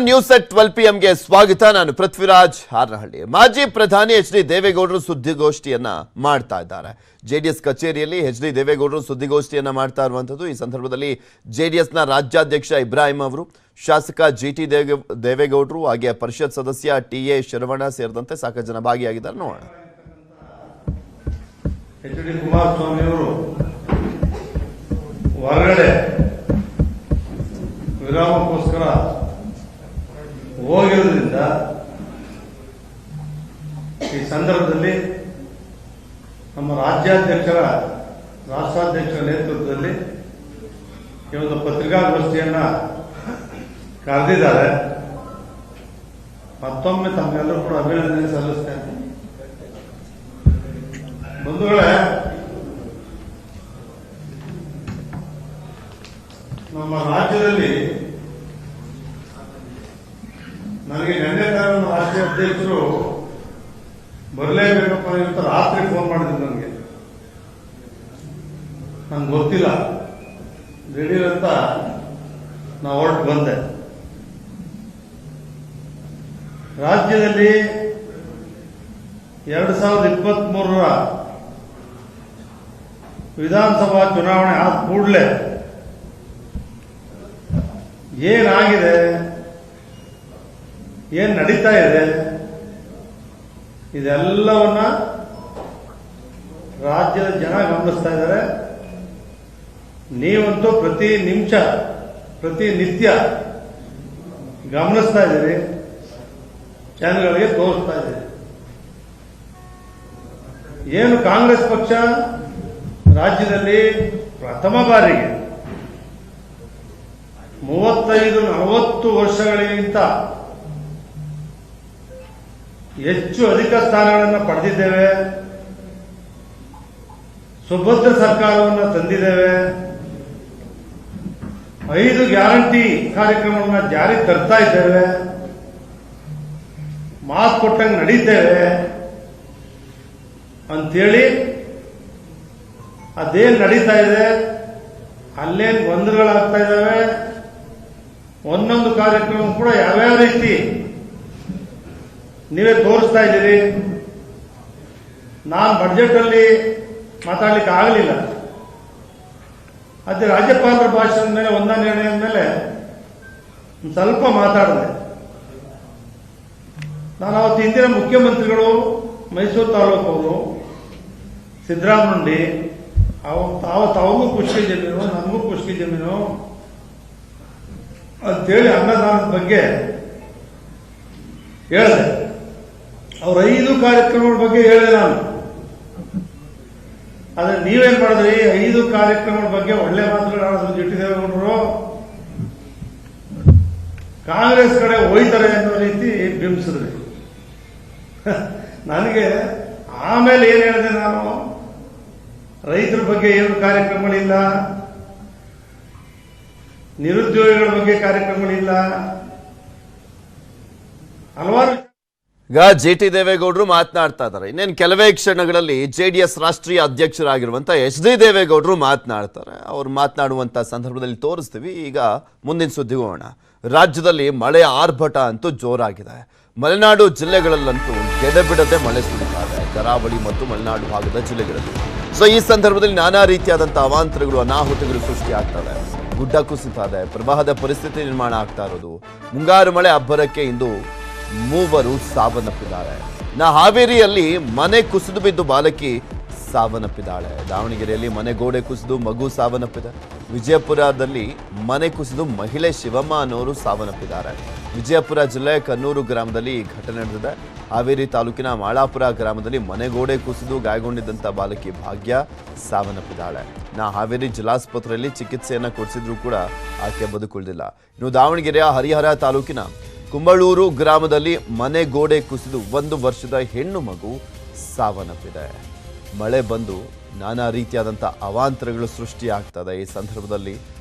News at 12 PM ಗೆ ಸ್ವಾಗತ. ನಾನು ಪೃಥ್ವಿರಾಜ್ ಹಾರನಹಳ್ಳಿ. ಮಾಜಿ ಪ್ರಧಾನಿ ಎಚ್.ಡಿ. ದೇವೇಗೌಡರು ಸುದ್ದಿಗೋಷ್ಠಿಯನ್ನ ಮಾಡ್ತಾ ಇದ್ದಾರೆ. ಜೆಡಿಎಸ್ ಕಚೇರಿಯಲ್ಲಿ ಎಚ್.ಡಿ. ದೇವೇಗೌಡರು ಸುದ್ದಿಗೋಷ್ಠಿಯನ್ನ ಮಾಡ್ತಾ ಇರುವಂತದ್ದು. ಈ ಸಂದರ್ಭದಲ್ಲಿ ಜೆಡಿಎಸ್ನ ರಾಜ್ಯಾಧ್ಯಕ್ಷ ಇಬ್ರಾಹಿಂ ಅವರು, ಶಾಸಕ ಜಿ.ಟಿ. ದೇವೇಗೌಡರು, ಹಾಗೆ ಪರಿಷತ್ ಸದಸ್ಯ ಟಿ.ಎ. ಶರವಣ ಸೇರಿದಂತೆ ಸಾಕಷ್ಟು ಜನ ಭಾಗಿಯಾಗಿದ್ದಾರೆ. ನೋಡೋಣ. ಎಚ್.ಡಿ. ಕುಮಾರಸ್ವಾಮಿ ಅವರು ಹೊರಗಡೆ ವಿರಾಮಕ್ಕೋಸ್ಕರ ಹೋಗಿರೋದ್ರಿಂದ ಈ ಸಂದರ್ಭದಲ್ಲಿ ನಮ್ಮ ರಾಷ್ಟ್ರಾಧ್ಯಕ್ಷರ ನೇತೃತ್ವದಲ್ಲಿ ಈ ಒಂದು ಪತ್ರಿಕಾಗೋಷ್ಠಿಯನ್ನ ಕರೆದಿದ್ದಾರೆ. ಮತ್ತೊಮ್ಮೆ ತಮ್ಮೆಲ್ಲರೂ ಕೂಡ ಅಭಿನಂದನೆ ಸಲ್ಲಿಸ್ತೇನೆ. ಬಂಧುಗಳೇ, ನಮ್ಮ ರಾಜ್ಯದಲ್ಲಿ ನನಗೆ ನಿನ್ನೆ ನಮ್ಮ ರಾಷ್ಟ್ರೀಯ ಅಧ್ಯಕ್ಷರು ಬರಲೇಬೇಕಪ್ಪ ಅಂತ ರಾತ್ರಿ ಫೋನ್ ಮಾಡಿದ್ರು. ನಂಗೆ ಗೊತ್ತಿಲ್ಲ, ದಿಢೀರ್ ಅಂತ ನಾ ಹೊರಟು ಬಂದೆ. ರಾಜ್ಯದಲ್ಲಿ 2023 ವಿಧಾನಸಭಾ ಚುನಾವಣೆ ಆದ ಕೂಡಲೇ ಏನಾಗಿದೆ, ಏನ್ ನಡೀತಾ ಇದೆ, ಇದೆಲ್ಲವನ್ನ ರಾಜ್ಯದ ಜನ ಗಮನಿಸ್ತಾ ಇದ್ದಾರೆ. ನೀವಂತೂ ಪ್ರತಿ ನಿಮಿಷ ಪ್ರತಿನಿತ್ಯ ಗಮನಿಸ್ತಾ ಇದ್ದೀರಿ, ಚಾನೆಲ್ಗಳಿಗೆ ತೋರಿಸ್ತಾ ಇದ್ದೀರಿ. ಏನು ಕಾಂಗ್ರೆಸ್ ಪಕ್ಷ ರಾಜ್ಯದಲ್ಲಿ ಪ್ರಥಮ ಬಾರಿಗೆ 35-40 ವರ್ಷಗಳಿಗಿಂತ ಹೆಚ್ಚು ಅಧಿಕ ಸ್ಥಾನಗಳನ್ನು ಪಡೆದಿದ್ದೇವೆ, ಸುಭದ್ರ ಸರ್ಕಾರವನ್ನು ತಂದಿದ್ದೇವೆ, 5 ಗ್ಯಾರಂಟಿ ಕಾರ್ಯಕ್ರಮವನ್ನು ಜಾರಿ ತರ್ತಾ ಇದ್ದೇವೆ, ಮಾತು ಕೊಟ್ಟಂಗೆ ನಡೀತೇವೆ ಅಂತೇಳಿ ಅದೇನ್ ನಡೀತಾ ಇದೆ, ಅಲ್ಲೇನು ಗೊಂದಲಗಳಾಗ್ತಾ ಇದ್ದಾವೆ, ಒಂದೊಂದು ಕಾರ್ಯಕ್ರಮ ಕೂಡ ಯಾವ್ಯಾವ ರೀತಿ ನೀವೇ ತೋರಿಸ್ತಾ ಇದ್ದೀರಿ. ನಾನು ಬಜೆಟ್ ಅಲ್ಲಿ ಮಾತಾಡ್ಲಿಕ್ಕೆ ಆಗಲಿಲ್ಲ. ಅದೇ ರಾಜ್ಯಪಾಲರ ಭಾಷಣದ ಮೇಲೆ ಒಂದನೇ ನಿರ್ಣಯದ ಮೇಲೆ ಸ್ವಲ್ಪ ಮಾತಾಡಿದೆ. ನಾನು ಅವತ್ತು ಹಿಂದಿನ ಮುಖ್ಯಮಂತ್ರಿಗಳು ಮೈಸೂರು ತಾಲೂಕು ಅವರು ಸಿದ್ದರಾಮಯ್ಯ ಅವತ್ತು ಅವ್ರಿಗೂ ಖುಷಿ ಜಮೀನು, ನನಗೂ ಖುಷಿ ಜಮೀನು ಅಂತೇಳಿ ಅನ್ನದಾನದ ಬಗ್ಗೆ ಹೇಳಿದೆ. ಅವ್ರ 5 ಕಾರ್ಯಕ್ರಮಗಳ ಬಗ್ಗೆ ಹೇಳಿದೆ ನಾನು. ಆದ್ರೆ ನೀವೇನ್ ಮಾಡಿದ್ರಿ, 5 ಕಾರ್ಯಕ್ರಮಗಳ ಬಗ್ಗೆ ಒಳ್ಳೆ ಮಾತುಗಳು ಜಿ.ಟಿ. ದೇವೇಗೌಡರು ಕಾಂಗ್ರೆಸ್ ಕಡೆ ಹೋಯ್ತಾರೆ ಅನ್ನೋ ರೀತಿ ಬಿಂಬಿಸಿದ್ರಿ. ನನಗೆ ಆಮೇಲೆ ಏನ್ ಹೇಳಿದೆ ನಾನು, ರೈತರ ಬಗ್ಗೆ ಏನು ಕಾರ್ಯಕ್ರಮಗಳಿಲ್ಲ, ನಿರುದ್ಯೋಗಿಗಳ ಬಗ್ಗೆ ಕಾರ್ಯಕ್ರಮಗಳಿಲ್ಲ, ಹಲವಾರು. ಈಗ ಜಿ.ಟಿ. ದೇವೇಗೌಡರು ಮಾತನಾಡ್ತಾ ಇದ್ದಾರೆ. ಇನ್ನೇನು ಕೆಲವೇ ಕ್ಷಣಗಳಲ್ಲಿ ಜೆಡಿಎಸ್ ರಾಷ್ಟ್ರೀಯ ಅಧ್ಯಕ್ಷರಾಗಿರುವಂತ ಎಚ್.ಡಿ. ದೇವೇಗೌಡರು ಮಾತನಾಡ್ತಾರೆ. ಅವರು ಮಾತನಾಡುವಂತ ಸಂದರ್ಭದಲ್ಲಿ ತೋರಿಸ್ತೀವಿ. ಈಗ ಮುಂದಿನ ಸುದ್ದಿಗೆ ಹೋಗೋಣ. ರಾಜ್ಯದಲ್ಲಿ ಮಳೆ ಆರ್ಭಟ ಅಂತೂ ಜೋರಾಗಿದೆ. ಮಲೆನಾಡು ಜಿಲ್ಲೆಗಳಲ್ಲಂತೂ ಎಡೆಬಿಡದೆ ಮಳೆ ಸುರಿತಾ ಇದೆ, ಕರಾವಳಿ ಮತ್ತು ಮಲೆನಾಡು ಭಾಗದ ಜಿಲ್ಲೆಗಳಲ್ಲಿ. ಸೊ ಈ ಸಂದರ್ಭದಲ್ಲಿ ನಾನಾ ರೀತಿಯಾದಂತಹ ಅವಾಂತರಗಳು, ಅನಾಹುತಗಳು ಸೃಷ್ಟಿಯಾಗ್ತವೆ. ಗುಡ್ಡ ಕುಸಿತಾ ಇದೆ, ಪ್ರವಾಹದ ಪರಿಸ್ಥಿತಿ ನಿರ್ಮಾಣ ಆಗ್ತಾ ಇರೋದು. ಮುಂಗಾರು ಮಳೆ ಅಬ್ಬರಕ್ಕೆ ಇಂದು 3 ಸಾವನ್ನಪ್ಪಿದ್ದಾರೆ. ಹಾವೇರಿಯಲ್ಲಿ ಮನೆ ಕುಸಿದು ಬಿದ್ದು ಬಾಲಕಿ ಸಾವನ್ನಪ್ಪಿದ್ದಾಳೆ. ದಾವಣಗೆರೆಯಲ್ಲಿ ಮನೆ ಗೋಡೆ ಕುಸಿದು ಮಗು ಸಾವನ್ನಪ್ಪಿದೆ. ವಿಜಯಪುರದಲ್ಲಿ ಮನೆ ಕುಸಿದು ಮಹಿಳೆ ಶಿವಮ್ಮ ಅನ್ನೋರು ಸಾವನ್ನಪ್ಪಿದ್ದಾರೆ. ವಿಜಯಪುರ ಜಿಲ್ಲೆ ಕನ್ನೂರು ಗ್ರಾಮದಲ್ಲಿ ಈ ಘಟನೆ ನಡೆದಿದೆ. ಹಾವೇರಿ ತಾಲೂಕಿನ ಮಾಳಾಪುರ ಗ್ರಾಮದಲ್ಲಿ ಮನೆಗೋಡೆ ಕುಸಿದು ಗಾಯಗೊಂಡಿದ್ದಂಥ ಬಾಲಕಿ ಭಾಗ್ಯ ಸಾವನ್ನಪ್ಪಿದ್ದಾಳೆ. ಹಾವೇರಿ ಜಿಲ್ಲಾಸ್ಪತ್ರೆಯಲ್ಲಿ ಚಿಕಿತ್ಸೆಯನ್ನು ಕೊಡಿಸಿದ್ರೂ ಕೂಡ ಆಕೆ ಬದುಕುಳಿದಿಲ್ಲ. ಇನ್ನು ದಾವಣಗೆರೆಯ ಹರಿಹರ ತಾಲೂಕಿನ ಕುಂಬಳೂರು ಗ್ರಾಮದಲ್ಲಿ ಮನೆ ಗೋಡೆ ಕುಸಿದು 1 ವರ್ಷದ ಹೆಣ್ಣು ಮಗು ಸಾವನ್ನಪ್ಪಿದೆ. ಮಳೆ ಬಂದು ನಾನಾ ರೀತಿಯಾದಂಥ ಅವಾಂತರಗಳು ಸೃಷ್ಟಿಯಾಗ್ತದೆ. ಈ ಸಂದರ್ಭದಲ್ಲಿ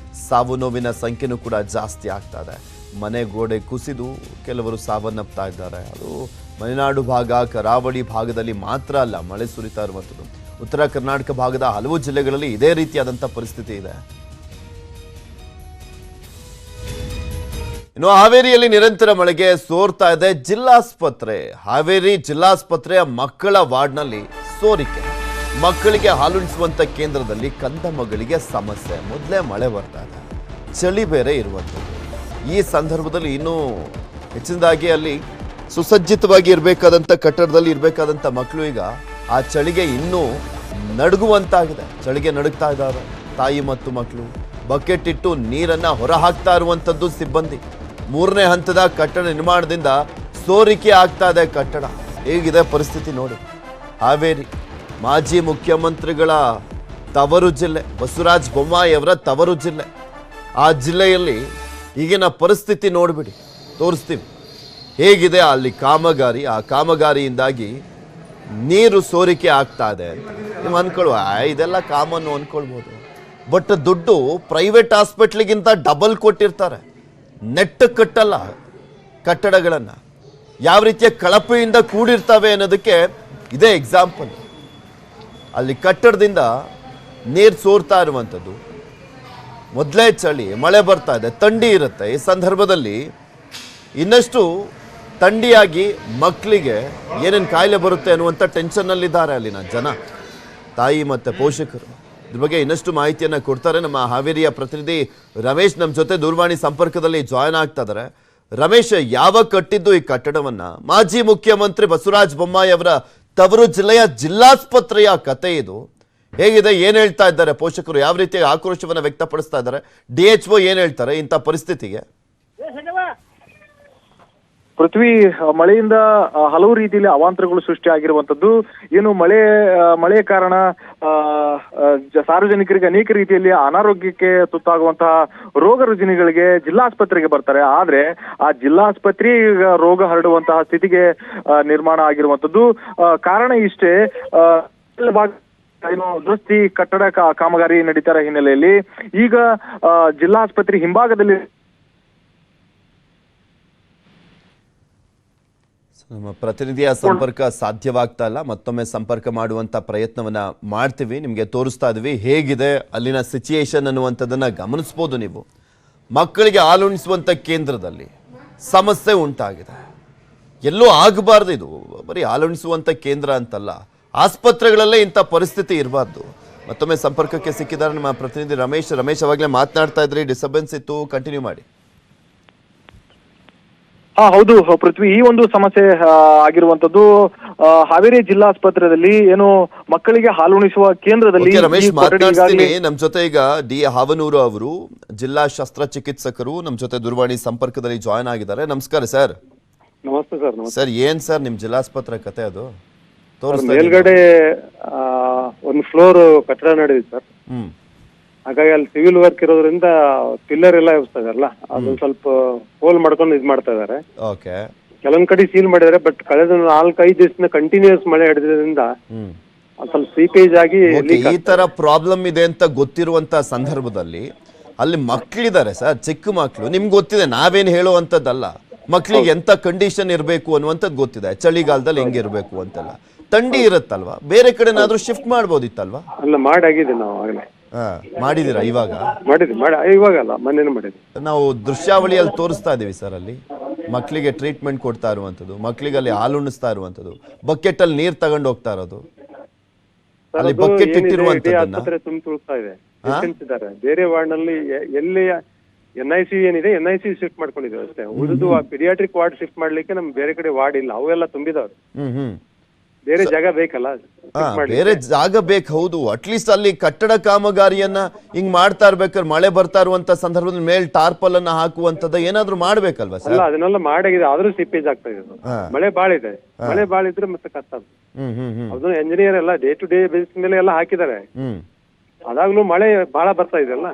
ಸಾವು ನೋವಿನ ಸಂಖ್ಯೆನೂ ಕೂಡ ಜಾಸ್ತಿ ಆಗ್ತಾ ಇದೆ. ಮನೆ ಗೋಡೆ ಕುಸಿದು ಕೆಲವರು ಸಾವನ್ನಪ್ತಾ ಇದ್ದಾರೆ. ಅದು ಮಲೆನಾಡು ಭಾಗ, ಕರಾವಳಿ ಭಾಗದಲ್ಲಿ ಮಾತ್ರ ಅಲ್ಲ ಮಳೆ ಸುರಿತಾ ಇರುವಂಥದ್ದು. ಉತ್ತರ ಕರ್ನಾಟಕ ಭಾಗದ ಹಲವು ಜಿಲ್ಲೆಗಳಲ್ಲಿ ಇದೇ ರೀತಿಯಾದಂಥ ಪರಿಸ್ಥಿತಿ ಇದೆ. ಇನ್ನು ಹಾವೇರಿಯಲ್ಲಿ ನಿರಂತರ ಮಳೆಗೆ ಸೋರ್ತಾ ಇದೆ ಜಿಲ್ಲಾಸ್ಪತ್ರೆ. ಹಾವೇರಿ ಜಿಲ್ಲಾಸ್ಪತ್ರೆಯ ಮಕ್ಕಳ ವಾರ್ಡ್ನಲ್ಲಿ ಸೋರಿಕೆ. ಮಕ್ಕಳಿಗೆ ಹಾಲುಣಿಸುವಂತ ಕೇಂದ್ರದಲ್ಲಿ ಕಂದ ಮಗಳಿಗೆ ಸಮಸ್ಯೆ. ಮೊದಲೇ ಮಳೆ ಬರ್ತಾ ಇದೆ, ಚಳಿ ಬೇರೆ ಇರುವಂಥದ್ದು. ಈ ಸಂದರ್ಭದಲ್ಲಿ ಇನ್ನೂ ಹೆಚ್ಚಿನದಾಗಿ ಅಲ್ಲಿ ಸುಸಜ್ಜಿತವಾಗಿ ಇರಬೇಕಾದಂಥ ಕಟ್ಟಡದಲ್ಲಿ ಇರಬೇಕಾದಂಥ ಮಕ್ಕಳು ಈಗ ಆ ಚಳಿಗೆ ಇನ್ನೂ ನಡುಗುವಂತಾಗಿದೆ. ಚಳಿಗೆ ನಡುಗ್ತಾ ಇದ್ದಾರೆ ತಾಯಿ ಮತ್ತು ಮಕ್ಕಳು. ಬಕೆಟ್ ಇಟ್ಟು ನೀರನ್ನ ಹೊರ ಹಾಕ್ತಾ ಇರುವಂಥದ್ದು ಸಿಬ್ಬಂದಿ. 3ನೇ ಹಂತದ ಕಟ್ಟಡ ನಿರ್ಮಾಣದಿಂದ ಸೋರಿಕೆ ಆಗ್ತಾ ಇದೆ ಕಟ್ಟಡ. ಹೇಗಿದೆ ಪರಿಸ್ಥಿತಿ ನೋಡಿ. ಹಾವೇರಿ ಮಾಜಿ ಮುಖ್ಯಮಂತ್ರಿಗಳ ತವರು ಜಿಲ್ಲೆ, ಬಸವರಾಜ ಬೊಮ್ಮಾಯಿ ಅವರ ತವರು ಜಿಲ್ಲೆ. ಆ ಜಿಲ್ಲೆಯಲ್ಲಿ ಈಗಿನ ಪರಿಸ್ಥಿತಿ ನೋಡ್ಬಿಡಿ, ತೋರಿಸ್ತೀವಿ ಹೇಗಿದೆ ಅಲ್ಲಿ ಕಾಮಗಾರಿ. ಆ ಕಾಮಗಾರಿಯಿಂದಾಗಿ ನೀರು ಸೋರಿಕೆ ಆಗ್ತಾ ಇದೆ. ನೀವು ಅನ್ಕೊಳ್ಳುವ ಇದೆಲ್ಲ ಕಾಮನ್ನು ಅನ್ಕೊಳ್ಬೋದು, ಬಟ್ ದುಡ್ಡು ಪ್ರೈವೇಟ್ ಹಾಸ್ಪಿಟ್ಲಿಗಿಂತ ಡಬಲ್ ಕೊಟ್ಟಿರ್ತಾರೆ. ನೆಟ್ ಕಟ್ಟಲ್ಲ ಕಟ್ಟಡಗಳನ್ನು. ಯಾವ ರೀತಿಯ ಕಳಪೆಯಿಂದ ಕೂಡಿರ್ತವೆ ಅನ್ನೋದಕ್ಕೆ ಇದೇ ಎಕ್ಸಾಂಪಲ್. ಅಲ್ಲಿ ಕಟ್ಟಡದಿಂದ ನೀರು ಸೋರ್ತಾ ಇರುವಂಥದ್ದು. ಮೊದಲೇ ಚಳಿ, ಮಳೆ ಬರ್ತಾ ಇದೆ, ಥಂಡಿ ಇರುತ್ತೆ. ಈ ಸಂದರ್ಭದಲ್ಲಿ ಇನ್ನಷ್ಟು ಥಂಡಿಯಾಗಿ ಮಕ್ಕಳಿಗೆ ಏನೇನು ಕಾಯಿಲೆ ಬರುತ್ತೆ ಅನ್ನುವಂಥ ಟೆನ್ಷನ್ನಲ್ಲಿದ್ದಾರೆ ಅಲ್ಲಿನ ಜನ, ತಾಯಿ ಮತ್ತು ಪೋಷಕರು. ಇದ್ರ ಬಗ್ಗೆ ಇನ್ನಷ್ಟು ಮಾಹಿತಿಯನ್ನು ಕೊಡ್ತಾರೆ ನಮ್ಮ ಹಾವೇರಿಯ ಪ್ರತಿನಿಧಿ ರಮೇಶ್. ನಮ್ಮ ಜೊತೆ ದೂರವಾಣಿ ಸಂಪರ್ಕದಲ್ಲಿ ಜಾಯ್ನ್ ಆಗ್ತಾ ಇದ್ದಾರೆ. ರಮೇಶ್, ಯಾವಾಗ ಕಟ್ಟಿದ್ದು ಈ ಕಟ್ಟಡವನ್ನ? ಮಾಜಿ ಮುಖ್ಯಮಂತ್ರಿ ಬಸವರಾಜ ಬೊಮ್ಮಾಯಿ ಅವರ ತವರು ಜಿಲ್ಲೆಯ ಜಿಲ್ಲಾಸ್ಪತ್ರೆಯ ಕತೆ ಇದು. ಹೇಗಿದೆ, ಏನ್ ಹೇಳ್ತಾ ಇದ್ದಾರೆ ಪೋಷಕರು? ಯಾವ ರೀತಿಯ ಆಕ್ರೋಶವನ್ನು ವ್ಯಕ್ತಪಡಿಸ್ತಾ ಇದ್ದಾರೆ? DHO ಏನ್ ಹೇಳ್ತಾರೆ ಇಂಥ ಪರಿಸ್ಥಿತಿಗೆ? ಪೃಥ್ವಿ, ಮಳೆಯಿಂದ ಹಲವು ರೀತಿಯಲ್ಲಿ ಅವಾಂತರಗಳು ಸೃಷ್ಟಿಯಾಗಿರುವಂತದ್ದು. ಏನು ಮಳೆಯ ಕಾರಣ ಸಾರ್ವಜನಿಕರಿಗೆ ಅನೇಕ ರೀತಿಯಲ್ಲಿ ಅನಾರೋಗ್ಯಕ್ಕೆ ತುತ್ತಾಗುವಂತಹ ರೋಗ ರುಜಿನಗಳಿಗೆ ಜಿಲ್ಲಾಸ್ಪತ್ರೆಗೆ ಬರ್ತಾರೆ. ಆದ್ರೆ ಆ ಜಿಲ್ಲಾಸ್ಪತ್ರೆ ಈಗ ರೋಗ ಹರಡುವಂತಹ ಸ್ಥಿತಿಗೆ ನಿರ್ಮಾಣ ಆಗಿರುವಂತದ್ದು. ಕಾರಣ ಇಷ್ಟೇ, ಏನು ದುರಸ್ತಿ ಕಟ್ಟಡ ಕಾಮಗಾರಿ ನಡೀತಾ ಇರೋ ಹಿನ್ನೆಲೆಯಲ್ಲಿ ಈಗ ಜಿಲ್ಲಾಸ್ಪತ್ರೆ ಹಿಂಭಾಗದಲ್ಲಿ ನಮ್ಮ ಪ್ರತಿನಿಧಿಯ ಸಂಪರ್ಕ ಸಾಧ್ಯವಾಗ್ತಾ ಇಲ್ಲ. ಮತ್ತೊಮ್ಮೆ ಸಂಪರ್ಕ ಮಾಡುವಂತ ಪ್ರಯತ್ನವನ್ನ ಮಾಡ್ತೀವಿ. ನಿಮಗೆ ತೋರಿಸ್ತಾ ಇದ್ವಿ ಹೇಗಿದೆ ಅಲ್ಲಿನ ಸಿಚುಯೇಷನ್ ಅನ್ನುವಂಥದ್ದನ್ನ ಗಮನಿಸ್ಬೋದು ನೀವು. ಮಕ್ಕಳಿಗೆ ಹಾಲುಣಿಸುವಂತ ಕೇಂದ್ರದಲ್ಲಿ ಸಮಸ್ಯೆ ಉಂಟಾಗಿದೆ. ಎಲ್ಲೂ ಆಗಬಾರ್ದು ಇದು. ಬರೀ ಹಾಲುಣಿಸುವಂತ ಕೇಂದ್ರ ಅಂತಲ್ಲ, ಆಸ್ಪತ್ರೆಗಳಲ್ಲೇ ಇಂಥ ಪರಿಸ್ಥಿತಿ ಇರಬಾರ್ದು. ಮತ್ತೊಮ್ಮೆ ಸಂಪರ್ಕಕ್ಕೆ ಸಿಕ್ಕಿದ್ದಾರೆ ನಮ್ಮ ಪ್ರತಿನಿಧಿ ರಮೇಶ್. ಅವಾಗಲೇ ಮಾತನಾಡ್ತಾ ಇದ್ರಿ, ಡಿಸ್ಟರ್ಬೆನ್ಸ್ ಇತ್ತು, ಕಂಟಿನ್ಯೂ ಮಾಡಿ. ಹೌದು ಪೃಥ್ವಿ, ಈ ಒಂದು ಸಮಸ್ಯೆ ಆಗಿರುವಂತದ್ದು ಹಾವೇರಿ ಜಿಲ್ಲಾಸ್ಪತ್ರೆಯಲ್ಲಿ ಏನು ಮಕ್ಕಳಿಗೆ ಹಾಲುಣಿಸುವ ಕೇಂದ್ರದಲ್ಲಿ. ರಮೇಶ್ ಮಾತನಾಡ್ತೀನಿ. ನಮ್ ಜೊತೆ ಈಗ ಡಿ ಹಾವನೂರು ಅವರು ಜಿಲ್ಲಾ ಶಸ್ತ್ರಚಿಕಿತ್ಸಕರು ನಮ್ಮ ಜೊತೆ ದೂರವಾಣಿ ಸಂಪರ್ಕದಲ್ಲಿ ಜಾಯ್ನ್ ಆಗಿದ್ದಾರೆ. ನಮಸ್ಕಾರ ಸರ್. ನಮಸ್ತೆ ಸರ್. ಸರ್, ಏನ್ ಸರ್ ನಿಮ್ ಜಿಲ್ಲಾಸ್ಪತ್ರೆ ಕತೆ? ಅದು ಮೇಲ್ಗಡೆ ಒಂದು ಫ್ಲೋರ್ ಕಟ್ಟಡ ನಡೆದಿದೆ ಸರ್. ಹಾಗಾಗಿ ಅಲ್ಲಿ ಸಿವಿಲ್ ವರ್ಕ್ ಇರೋದ್ರಿಂದ ಪಿಲ್ಲರ್ ಎಲ್ಲ ಇರ್ತಾರಲ್ಲ, ಅದನ್ನ ಸ್ವಲ್ಪ ಹೋಲ್ ಮಾಡ್ಕೊಂಡು ಇದ್ ಮಾಡ್ತಾ ಇದಾರೆ. ಕೆಲವೊಂದ್ ಕಡೆ ಸೀಲ್ ಮಾಡಿದಾರೆ. ಬಟ್ ಕಳೆದ 4-5 ದಿವಸದಿಂದ ಕಂಟಿನ್ಯೂಸ್ ಮಳೆ ಹಿಡಿದ್ರಿಂದ ಸ್ವಲ್ಪ ಸೀಪೇಜ್ ಆಗಿ ಈ ತರ ಪ್ರಾಬ್ಲಮ್ ಇದೆ ಅಂತ ಗೊತ್ತಿರುವಂತ ಸಂದರ್ಭದಲ್ಲಿ ಅಲ್ಲಿ ಮಕ್ಕಳಿದ್ದಾರೆ ಸರ್, ಚಿಕ್ಕ ಮಕ್ಕಳು. ನಿಮ್ಗೆ ಗೊತ್ತಿದೆ, ನಾವೇನ್ ಹೇಳುವಂತದ್ದಲ್ಲ. ಮಕ್ಕಳಿಗೆ ಎಂತ ಕಂಡೀಷನ್ ಇರಬೇಕು ಅನ್ನುವಂಥದ್ದು ಗೊತ್ತಿದೆ. ಚಳಿಗಾಲದಲ್ಲಿ ಹೆಂಗಿರ್ಬೇಕು ಅಂತೆಲ್ಲ. ಥಂಡಿ ಇರುತ್ತಲ್ವಾ, ಬೇರೆ ಕಡೆನಾದ್ರೂ ಶಿಫ್ಟ್ ಮಾಡ್ಬೋದಿತ್ತಲ್ವಾ? ಅಲ್ಲ, ಮಾಡಾಗಿದೆ ನಾವು ಆಗಲೇ. ಮಾಡಿದೀರಾ? ಇವಾಗ ಇವಾಗಲ್ಲ, ಮೊನ್ನೆ ಮಾಡಿದ್ವಿ. ನಾವು ದೃಶ್ಯಾವಳಿಯಲ್ಲಿ ತೋರಿಸ್ತಾ ಇದೀವಿ ಸರ್. ಅಲ್ಲಿ ಮಕ್ಕಳಿಗೆ ಟ್ರೀಟ್ಮೆಂಟ್ ಕೊಡ್ತಾ ಇರುವಂತದ್ದು, ಮಕ್ಕಳಿಗೆ ಅಲ್ಲಿ ಹಾಲು ಉಣಿಸ್ತಾ ಇರುವಂತದ್ದು, ಬಕೆಟ್ ಅಲ್ಲಿ ನೀರ್ ತಗೊಂಡು ಹೋಗ್ತಾ ಇರೋದು, ಅಲ್ಲಿ ಬಕೆಟ್ ಇಟ್ಟಿರುವಂತದ್ದನ್ನ ತುಂಬಿಸ್ತಾ ಇದೆ. ಬೇರೆ ವಾರ್ಡ್ ನಲ್ಲಿ ಎಲ್ಲಿ NIC ಏನಿದೆ, NIC ಶಿಫ್ಟ್ ಮಾಡ್ಕೊಂಡಿದ್ದೇವೆ ಅಷ್ಟೇ. ಉಳಿದು ಪೀಡಿಯಾಟ್ರಿಕ್ ವಾರ್ಡ್ ಶಿಫ್ಟ್ ಮಾಡ್ಲಿಕ್ಕೆ ನಮ್ಗೆ ಬೇರೆ ಕಡೆ ವಾರ್ಡ್ ಇಲ್ಲ. ಅವೆಲ್ಲ ತುಂಬಿದವ್ರು. ಬೇರೆ ಜಾಗ ಬೇಕಲ್ಲ, ಬೇರೆ ಜಾಗ ಬೇಕು. ಹೌದು, ಅಟ್ಲೀಸ್ಟ್ ಅಲ್ಲಿ ಕಟ್ಟಡ ಕಾಮಗಾರಿಯನ್ನ ಹಿಂಗ್ ಮಾಡ್ತಾ ಇರ್ಬೇಕಾದ್ರೆ ಮಳೆ ಬರ್ತಾ ಇರುವಂತ ಸಂದರ್ಭದಲ್ಲಿ ಮೇಲ್ ಟಾರ್ಪಲ್ ಅನ್ನ ಹಾಕುವಂತದ ಏನಾದ್ರು ಮಾಡ್ಬೇಕಲ್ವಾ ಸರ್? ಅದನ್ನೆಲ್ಲ ಮಾಡಾಗಿದೆ, ಆದ್ರೂ ಸಿಪ್ಪೇಜ್ ಆಗ್ತಾ ಇದೆ. ಮಳೆ ಬಾಳ ಇದೆ. ಮಳೆ ಬಾಳ ಇದ್ರೆ ಮತ್ತೆ ಕಷ್ಟ. ಅದನ್ನ ಎಂಜಿನಿಯರ್ ಎಲ್ಲ ಡೇ ಟು ಡೇ ಬೇಸಿಸ್ ಮೇಲೆ ಎಲ್ಲ ಹಾಕಿದ್ದಾರೆ. ಅದಾಗ್ಲೂ ಮಳೆ ಬಹಳ ಬರ್ತಾ ಇದೆಲ್ಲ,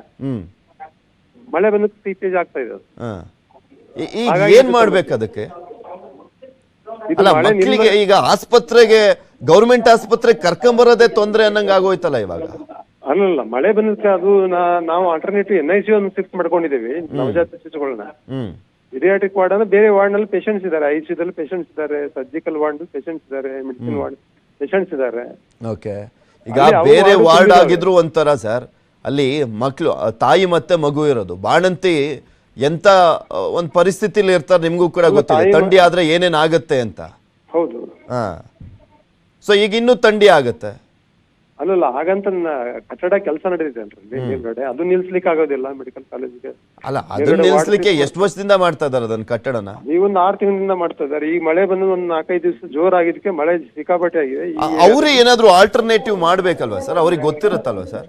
ಮಳೆ ಬಂದ ಸಿಪ್ಪೇಜ್ ಆಗ್ತಾ ಇದೆ. ಏನ್ ಮಾಡ್ಬೇಕು ಅದಕ್ಕೆ? ಅಲ್ಲ, ಮಕ್ಕಳಿಗೆ ಈಗ ಆಸ್ಪತ್ರೆಗೆ, ಗೌರ್ಮೆಂಟ್ ಆಸ್ಪತ್ರೆ ಕರ್ಕೊಂಬರೋದೇ ತೊಂದ್ರೆ ಅನ್ನಂಗ ಆಗೋಯ್ತಲ್ಲ ಇವಾಗ. ಅಲ್ಲಲ್ಲ, ಮಳೆ ಬಂದಕ್ಕೆ ಅದು ನಾವು ಆಲ್ಟರ್ನೇಟಿವ್ NIC ಒಂದು ಶಿಫ್ಟ್ ಮಾಡ್ಕೊಂಡಿದ್ದೀವಿ ನವಜಾತ ಶಿಶುಗಳನ್ನ. ಪೀಡಿಯಾಟ್ರಿಕ್ ವಾರ್ಡ್ ಅಂದ್ರೆ ಬೇರೆ ವಾರ್ಡ್ ನಲ್ಲಿ ಪೇಷಂಟ್ಸ್ ಇದಾರೆ, ICU ದಲ್ಲಿ ಪೇಷಂಟ್ಸ್ ಇದಾರೆ, ಸರ್ಜಿಕಲ್ ವಾರ್ಡ್ ಪೇಷಂಟ್ಸ್ ಇದಾರೆ, ಮೆಡಿಸಿನ್ ವಾರ್ಡ್ ಪೇಷಂಟ್ಸ್ ಇದಾರೆ. ಓಕೆ, ಈಗ ಬೇರೆ ವಾರ್ಡ್ ಆಗಿದ್ರು ಒಂಥರ ಸರ್, ಅಲ್ಲಿ ಮಕ್ಕಳು, ತಾಯಿ ಮತ್ತೆ ಮಗು ಇರೋದು. ಬಾಣಂತಿ ಎಂತ ಒಂದು ಪರಿಸ್ಥಿತಿಲಿ ಇರ್ತಾರೆ ನಿಮ್ಗೂ ಕೂಡ ಗೊತ್ತಿದೆ, ಥಂಡಿ ಆದ್ರೆ ಏನೇನ್ ಆಗತ್ತೆ ಅಂತ. ಹೌದು. ಹಾ, ಸೊ ಈಗ ಇನ್ನೂ ಥಂಡಿ ಆಗತ್ತೆ. ಅಲ್ಲಲ್ಲ, ಹಾಗಂತ ಕಟ್ಟಡ ಕೆಲಸ ನಡೆದಿದೆ ಅಲ್ರಿ ಮೇಲ್ಗಡೆ, ಅದು ನಿಲ್ಸ್ಲಿಕ್ಕೆ ಆಗೋದಿಲ್ಲ ಮೆಡಿಕಲ್ ಕಾಲೇಜ್ಗೆ. ಅಲ್ಲ, ಅದನ್ನ ನಿಲ್ಸ್ಲಿಕ್ಕೆ ಎಷ್ಟು ವರ್ಷದಿಂದ ಮಾಡ್ತಾ ಇದಾರೆ ಅದನ್ನ ಕಟ್ಟಡನ? ಈ ಒಂದು 6 ತಿಂಗಳಿಂದ ಮಾಡ್ತಾ ಇದಾರೆ. ಈ ಮಳೆ ಬಂದು ಒಂದು 4-5 ದಿವಸ ಜೋರಾಗಿದ್ದಕ್ಕೆ ಮಳೆ ಸಿಕ್ಕಾಪಟ್ಟೆ ಆಗಿದೆ. ಅವ್ರು ಏನಾದ್ರು ಆಲ್ಟರ್ನೇಟಿವ್ ಮಾಡ್ಬೇಕಲ್ವಾ ಸರ್? ಅವ್ರಿಗೆ ಗೊತ್ತಿರುತ್ತಲ್ವಾ ಸರ್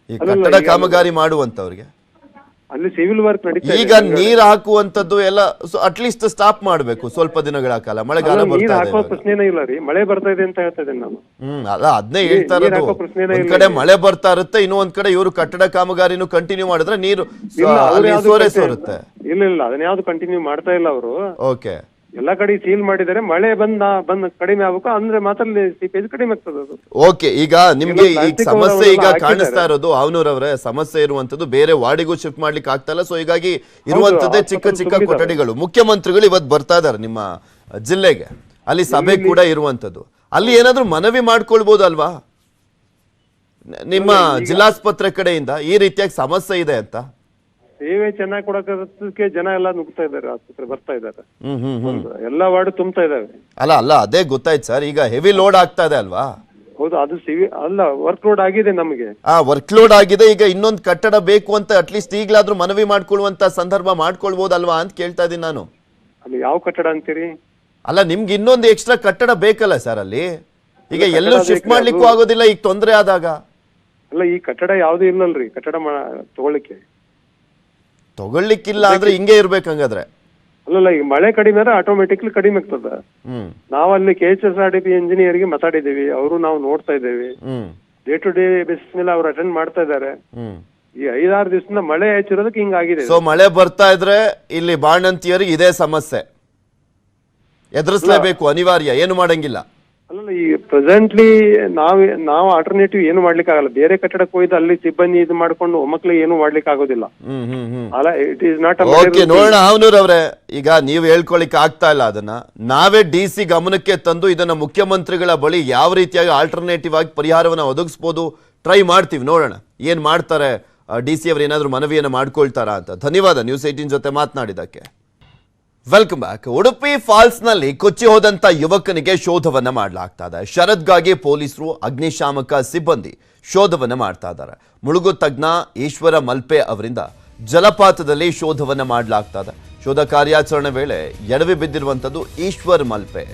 ಈ ಕಟ್ಟಡ ಕಾಮಗಾರಿ ಮಾಡುವಂತವ್ರಿಗೆ? ಅಲ್ಲಿ ಸಿವಿಲ್ ವರ್ಕ್ ನಡೀತಾ ಈಗ ನೀರ್ ಹಾಕುವಂತದ್ದು ಎಲ್ಲ ಅಟ್ಲೀಸ್ಟ್ ಸ್ಟಾಪ್ ಮಾಡ್ಬೇಕು ಸ್ವಲ್ಪ ದಿನಗಳ ಕಾಲ. ಮಳೆಗಾಲ ನೀರ್ ಬರ್ತಾ ಹಾಕೋ ಇದೆ. ಪ್ರಶ್ನೆನೇ ಇಲ್ಲ ರೀ, ಮಳೆ ಬರ್ತಾ ಇದೆ ಅಂತ ಹೇಳ್ತಾ ಇದ್ದೇನೆ ನಾನು. ಅಲ್ಲ, ಅದನ್ನೇ ಹೇಳ್ತಾ ಇರೋದು. ಹಾಕೋ ಪ್ರಶ್ನೆನೇ ಒಂದ್ ಇಲ್ಲ. ಕಡೆ ಮಳೆ ಬರ್ತಾ ಇರುತ್ತೆ, ಇನ್ನೂ ಒಂದ್ ಕಡೆ ಇವರು ಕಟ್ಟಡ ಕಾಮಗಾರಿನೂ ಕಂಟಿನ್ಯೂ ಮಾಡಿದ್ರೆ ನೀರು ಸೋರುತ್ತೆ. ಇಲ್ಲ ಅದನ್ನ ಯಾವ್ದು ಕಂಟಿನ್ಯೂ ಮಾಡ್ತಾ ಇಲ್ಲ ಅವರು. ಓಕೆ, ಎಲ್ಲಾ ಕಡೆ ಸೀಲ್ ಮಾಡಿದ್ದಾರೆ. ಮಳೆ ಬಂದ್ ಕಡಿಮೆ ಆಗ್ಬೇಕು ಅಂದ್ರೆ ಮಾತ್ರ ಸೀಪೇಜ್ ಕಡಿಮೆ ಆಗ್ತದೆ ಅದು. ಓಕೆ, ಈಗ ನಿಮ್ಗೆ ಈಗ ಸಮಸ್ಯೆ ಈಗ ಕಾಣಿಸ್ತಾ ಇರೋದು ಅವನೂರವ್ರೆ, ಸಮಸ್ಯೆ ಇರುವಂತದ್ದು ಬೇರೆ ವಾರ್ಡಿಗೂ ಶಿಫ್ಟ್ ಮಾಡ್ಲಿಕ್ಕೆ ಆಗ್ತಾ ಇಲ್ಲ. ಸೊ ಹೀಗಾಗಿ ಇರುವಂತದ್ದೇ ಚಿಕ್ಕ ಚಿಕ್ಕ ಕೊಠಡಿಗಳು. ಮುಖ್ಯಮಂತ್ರಿಗಳು ಇವತ್ತು ಬರ್ತಾ ಇದಾರೆ ನಿಮ್ಮ ಜಿಲ್ಲೆಗೆ, ಅಲ್ಲಿ ಸಭೆ ಕೂಡ ಇರುವಂತದ್ದು. ಅಲ್ಲಿ ಏನಾದ್ರೂ ಮನವಿ ಮಾಡ್ಕೊಳ್ಬಹುದಲ್ವಾ ನಿಮ್ಮ ಜಿಲ್ಲಾಸ್ಪತ್ರೆ ಕಡೆಯಿಂದ ಈ ರೀತಿಯಾಗಿ ಸಮಸ್ಯೆ ಇದೆ ಅಂತ? ಸೇವೆ ಚೆನ್ನಾಗಿ ಕೊಡಕ್ಕೆ ಜನ ಎಲ್ಲ ನುಗ್ತಾ ಇದ್ದಾರೆ, ಆಸ್ಪತ್ರೆ ಬರ್ತಾ ಇದ್ದಾರೆ, ಎಲ್ಲಾ ವಾರ್ಡ್ ತುಂಬ್ತಾ ಇದಾವೆ. ಅಲ್ಲ ಅದೇ ಗೊತ್ತಾಯ್ತು ಸರ್. ಈಗ ಹೆವಿ ಲೋಡ್ ಆಗ್ತಾ ಇದೆ ಅಲ್ವಾ? ಹೌದು, ಅದು ವರ್ಕ್ ಲೋಡ್ ಆಗಿದೆ ನಮಗೆ. ವರ್ಕ್ ಲೋಡ್ ಆಗಿದೆ. ಈಗ ಇನ್ನೊಂದು ಕಟ್ಟಡ ಬೇಕು ಅಂತ ಅಟ್ಲೀಸ್ಟ್ ಈಗಲಾದ್ರೂ ಮನವಿ ಮಾಡ್ಕೊಳ್ಳುವಂತ ಸಂದರ್ಭ ಮಾಡ್ಕೊಳ್ಬಹುದಲ್ವಾ ಅಂತ ಕೇಳ್ತಾ ಇದೀನಿ ನಾನು. ಅಲ್ಲಿ ಯಾವ ಕಟ್ಟಡ ಅಂತೀರಿ? ಅಲ್ಲ, ನಿಮ್ಗೆ ಇನ್ನೊಂದು ಎಕ್ಸ್ಟ್ರಾ ಕಟ್ಟಡ ಬೇಕಲ್ಲ ಸರ್ ಅಲ್ಲಿ? ಈಗ ಎಲ್ಲೂ ಶಿಫ್ಟ್ ಮಾಡ್ಲಿಕ್ಕೂ ಆಗೋದಿಲ್ಲ ಈಗ ತೊಂದರೆ ಆದಾಗ. ಅಲ್ಲ, ಈ ಕಟ್ಟಡ ಯಾವ್ದು ಇಲ್ಲಲ್ರಿ, ಕಟ್ಟಡ ತಗೊಳ್ಲಿಕ್ಕಿಲ್ಲ ಅಂದ್ರೆ ಹಿಂಗೆ ಇರ್ಬೇಕಂಗಾದ್ರೆ. ಅಲ್ಲಲ್ಲ, ಈಗ ಮಳೆ ಕಡಿಮೆ ಆದ್ರೆ ಆಟೋಮೆಟಿಕ್ಲಿ ಕಡಿಮೆ ಆಗ್ತದ. ನಾವಲ್ಲಿ KHSRDP ಇಂಜಿನಿಯರ್ಗೆ ಮಾತಾಡಿದ್ದೀವಿ, ಅವರು ನಾವು ನೋಡ್ತಾ ಇದ್ದೇವೆ. ಡೇ ಟು ಡೇ ಬೇಸಿಸ್ ಮೇಲೆ ಅವ್ರು ಅಟೆಂಡ್ ಮಾಡ್ತಾ ಇದ್ದಾರೆ. ಈ 5-6 ದಿವಸದಿಂದ ಮಳೆ ಹೆಚ್ಚಿರೋದಕ್ಕೆ ಹಿಂಗಾಗಿದೆ. ಸೊ ಮಳೆ ಬರ್ತಾ ಇದ್ರೆ ಇಲ್ಲಿ ಬಾಣಂತಿಯರಿಗೆ ಇದೇ ಸಮಸ್ಯೆ ಎದುರಿಸಲೇಬೇಕು, ಅನಿವಾರ್ಯ, ಏನು ಮಾಡಂಗಿಲ್ಲ. ಅಲ್ಲಲ್ಲ, ಈ ಪ್ರೆಸೆಂಟ್ಲಿ ನಾವು ಆಲ್ಟರ್ನೇಟಿವ್ ಏನು ಮಾಡ್ಲಿಕ್ಕೆ ಆಗಲ್ಲ. ಬೇರೆ ಕಟ್ಟಡಕ್ಕೆ ಹೋಯ್ತು ಅಲ್ಲಿ ಸಿಬ್ಬಂದಿ ಇದು ಮಾಡ್ಕೊಂಡು ಮಕ್ಕಳಿಗೆ ಏನು ಮಾಡ್ಲಿಕ್ಕೆ ಆಗೋದಿಲ್ಲ. ಅಲ್ಲ, ಇಟ್ ಈಸ್ ನಾಟ್. ಓಕೆ, ನೋಡೋಣ ಅವನೂರವ್ರೆ, ಈಗ ನೀವು ಹೇಳ್ಕೊಳಿಕ್ ಆಗ್ತಾ ಇಲ್ಲ ಅದನ್ನ. ನಾವೇ DC ಗಮನಕ್ಕೆ ತಂದು ಇದನ್ನ ಮುಖ್ಯಮಂತ್ರಿಗಳ ಬಳಿ ಯಾವ ರೀತಿಯಾಗಿ ಆಲ್ಟರ್ನೇಟಿವ್ ಆಗಿ ಪರಿಹಾರವನ್ನ ಒದಗಿಸಬಹುದು ಟ್ರೈ ಮಾಡ್ತೀವಿ. ನೋಡೋಣ ಏನ್ ಮಾಡ್ತಾರೆ DC ಅವರು, ಏನಾದ್ರು ಮನವಿಯನ್ನ ಮಾಡ್ಕೊಳ್ತಾರಾ ಅಂತ. ಧನ್ಯವಾದ ನ್ಯೂಸ್ 18 ಜೊತೆ ಮಾತನಾಡಿದಕ್ಕೆ. Welcome back. ಉಡುಪಿ ಫಾಲ್ಸ್ ನಲ್ಲಿ ಕೊಚ್ಚಿ ಹೋದಂತ ಯುವಕನಿಗೆ ಶೋಧವನ್ನ ಮಾಡಲಾಗ್ತಾ ಇದೆ. ಶರತ್ಗಾಗಿ ಪೊಲೀಸರು, ಅಗ್ನಿಶಾಮಕ ಸಿಬ್ಬಂದಿ ಶೋಧವನ್ನ ಮಾಡ್ತಾ ಇದ್ದಾರೆ. ಮುಳುಗು ತಜ್ಞ ಈಶ್ವರ ಮಲ್ಪೆ ಅವರಿಂದ ಜಲಪಾತದಲ್ಲಿ ಶೋಧವನ್ನ ಮಾಡಲಾಗ್ತಾ ಇದೆ. ಶೋಧ ಕಾರ್ಯಾಚರಣೆ ವೇಳೆ ಎಡವಿ ಬಿದ್ದಿರುವಂತದ್ದು ಈಶ್ವರ್ ಮಲ್ಪೆ.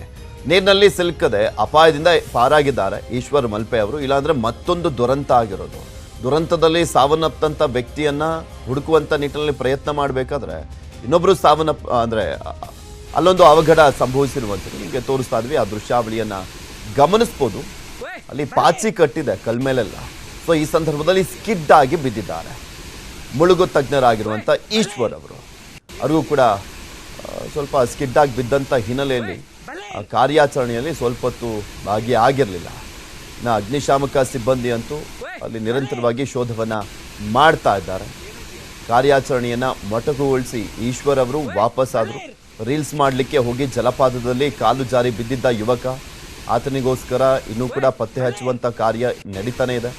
ನೀರಿನಲ್ಲಿ ಸಿಲುಕದೆ ಅಪಾಯದಿಂದ ಪಾರಾಗಿದ್ದಾರೆ ಈಶ್ವರ್ ಮಲ್ಪೆ ಅವರು. ಇಲ್ಲಾಂದ್ರೆ ಮತ್ತೊಂದು ದುರಂತ ಆಗಿರೋದು. ದುರಂತದಲ್ಲಿ ಸಾವನ್ನಪ್ಪಂತ ವ್ಯಕ್ತಿಯನ್ನ ಹುಡುಕುವಂತ ನಿಟ್ಟಿನಲ್ಲಿ ಪ್ರಯತ್ನ ಮಾಡಬೇಕಾದ್ರೆ ಇನ್ನೊಬ್ರು ಅಂದ್ರೆ ಅಲ್ಲೊಂದು ಅವಘಡ ಸಂಭವಿಸಿರುವಂಥದ್ದು ನಿಮಗೆ ತೋರಿಸ್ತಾ ಇದ್ವಿ. ಆ ದೃಶ್ಯಾವಳಿಯನ್ನ ಗಮನಿಸ್ಬೋದು. ಅಲ್ಲಿ ಪಾಚಿ ಕಟ್ಟಿದೆ ಕಲ್ಮೇಲೆಲ್ಲ. ಸೊ ಈ ಸಂದರ್ಭದಲ್ಲಿ ಸ್ಕಿಡ್ ಆಗಿ ಬಿದ್ದಿದ್ದಾರೆ ಮುಳುಗು ತಜ್ಞರಾಗಿರುವಂಥ ಈಶ್ವರ್ ಅವರು. ಅವ್ರಿಗೂ ಕೂಡ ಸ್ವಲ್ಪ ಸ್ಕಿಡ್ ಆಗಿ ಬಿದ್ದಂಥ ಹಿನ್ನೆಲೆಯಲ್ಲಿ ಕಾರ್ಯಾಚರಣೆಯಲ್ಲಿ ಸ್ವಲ್ಪ ಹೊತ್ತು ಭಾಗಿಯಾಗಿರಲಿಲ್ಲ. ಅಗ್ನಿಶಾಮಕ ಸಿಬ್ಬಂದಿ ಅಂತೂ ಅಲ್ಲಿ ನಿರಂತರವಾಗಿ ಶೋಧವನ್ನ ಮಾಡ್ತಾ ಇದ್ದಾರೆ. ಕಾರ್ಯಾಚರಣೆಯನ್ನ ಮೊಟಕುಗೊಳಿಸಿ ಈಶ್ವರ್ ಅವರು ವಾಪಸ್ ಆದರು. ರೀಲ್ಸ್ ಮಾಡಲಿಕ್ಕೆ ಹೋಗಿ ಜಲಪಾತದಲ್ಲಿ ಕಾಲು ಜಾರಿ ಬಿದ್ದಿದ್ದ ಯುವಕ, ಆತನಿಗೋಸ್ಕರ ಇನ್ನೂ ಕೂಡ ಪತ್ತೆ ಹಚ್ಚುವಂತ ಕಾರ್ಯ ನಡೀತಾನೆ ಇದೆ.